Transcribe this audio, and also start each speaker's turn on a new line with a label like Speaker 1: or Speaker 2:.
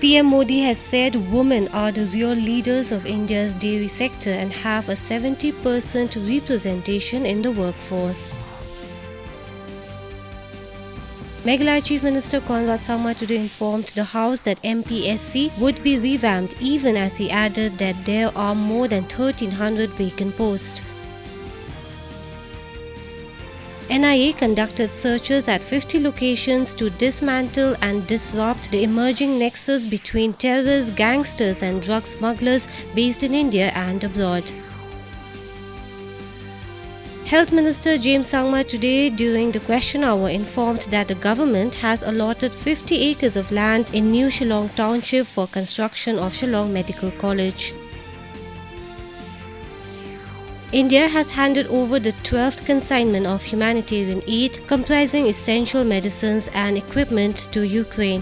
Speaker 1: PM Modi has said women are the real leaders of India's dairy sector and have a 70% representation in the workforce. Meghalaya Chief Minister Conrad Sangma today informed the House that MPSC would be revamped, even as he added that there are more than 1,300 vacant posts. NIA conducted searches at 50 locations to dismantle and disrupt the emerging nexus between terrorists, gangsters and drug smugglers based in India and abroad. Health Minister James Sangma today during the question hour informed that the government has allotted 50 acres of land in New Shillong Township for construction of Shillong Medical College. India has handed over the 12th consignment of humanitarian aid comprising essential medicines and equipment to Ukraine.